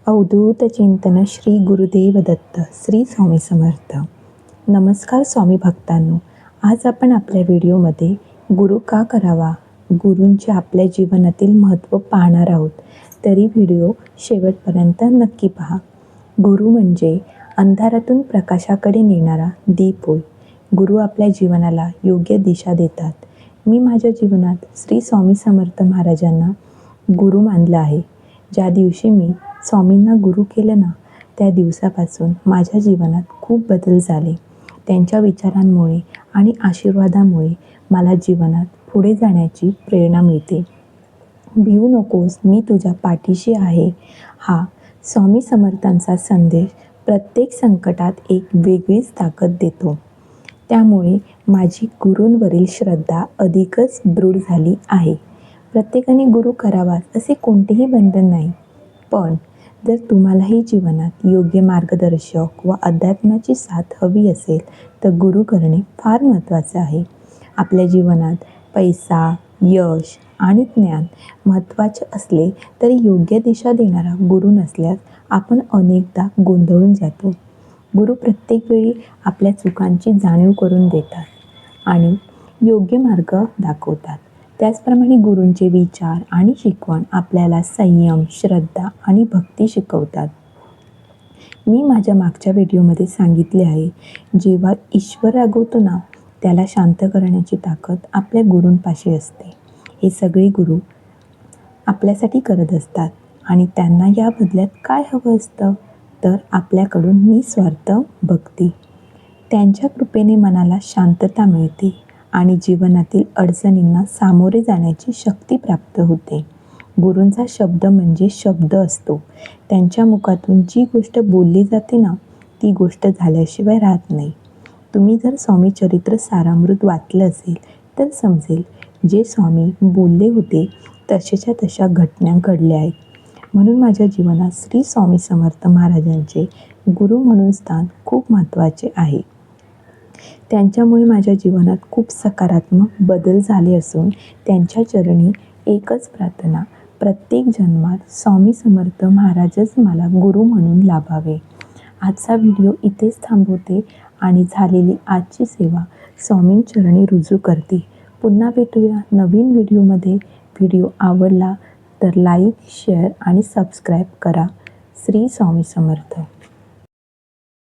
अवधूत चिंतन श्री गुरुदेव दत्त श्री स्वामी समर्थ. नमस्कार स्वामी भक्तांनो, आज आपण आपल्या व्हिडिओमध्ये गुरु का करावा, गुरूंचे आपल्या जीवनातील महत्त्व पाहणार आहोत. तरी व्हिडिओ शेवटपर्यंत नक्की पहा. गुरु म्हणजे अंधारातून प्रकाशाकडे नेणारा दीप होय. गुरु आपल्या जीवनाला योग्य दिशा देतात. मी माझ्या जीवनात श्री स्वामी समर्थ महाराजांना गुरु मानलं आहे. ज्या दिवशी मी स्वामींना गुरु केलं ना, त्या दिवसापासून माझ्या जीवनात खूप बदल झाले. त्यांच्या विचारांमुळे आणि आशीर्वादामुळे मला जीवनात पुढे जाण्याची प्रेरणा मिळते. भिवू नकोस, मी तुझ्या पाठीशी आहे. हा स्वामी समर्थांचा संदेश प्रत्येक संकटात एक वेगळीच ताकद देतो. त्यामुळे माझी गुरूंवरील श्रद्धा अधिकच दृढ झाली आहे. प्रत्येकाने गुरु करावा असे कोणतेही बंधन नाही, पण जर तुम्हालाही जीवनात योग्य मार्गदर्शक व अध्यात्माची साथ हवी असेल तर गुरु करणे फार महत्त्वाचे आहे. आपल्या जीवनात पैसा, यश आणि ज्ञान महत्त्वाचे असले तरी योग्य दिशा देणारा गुरु नसल्यास आपण अनेकदा गोंधळून जातो. गुरु प्रत्येक वेळी आपल्या चुकांची जाणीव करून देतात आणि योग्य मार्ग दाखवतात. त्याचप्रमाणे गुरूंचे विचार आणि शिकवण आपल्याला संयम, श्रद्धा आणि भक्ती शिकवतात. मी माझ्या मागच्या व्हिडिओमध्ये सांगितले आहे, जेव्हा ईश्वर रागवतो ना, त्याला शांत करण्याची ताकद आपल्या गुरूंपाशी असते. हे सगळे गुरु आपल्यासाठी करत असतात आणि त्यांना या बदल्यात काय हवं असतं तर आपल्याकडून निस्वार्थ भक्ती. त्यांच्या कृपेने मनाला शांतता मिळते आणि जीवनातील अडचणींना सामोरे जाण्याची शक्ती प्राप्त होते. गुरूंचा शब्द म्हणजे शब्द असतो. त्यांच्या मुखातून जी गोष्ट बोलली जाते ना, ती गोष्ट झाल्याशिवाय राहत नाही. तुम्ही जर स्वामी चरित्र सारामृत वाचलं असेल तर समजेल, जे स्वामी बोलले होते तशाच्या तशा घटना घडल्या आहेत. म्हणून माझ्या जीवनात श्री स्वामी समर्थ महाराजांचे गुरु म्हणून स्थान खूप महत्त्वाचे आहे. त्यांच्यामुळे माझ्या जीवनात खूप सकारात्मक बदल झाले असून त्यांच्या चरणी एकच प्रार्थना, प्रत्येक जन्मात स्वामी समर्थ महाराजच मला गुरु म्हणून लाभावे. आजचा व्हिडिओ इथेच थांबवते आणि झालेली आजची सेवा स्वामींचरणी रुजू करते. पुन्हा भेटूया नवीन व्हिडिओमध्ये. व्हिडिओ आवडला तर लाईक, शेअर आणि सबस्क्राईब करा. श्री स्वामी समर्थ.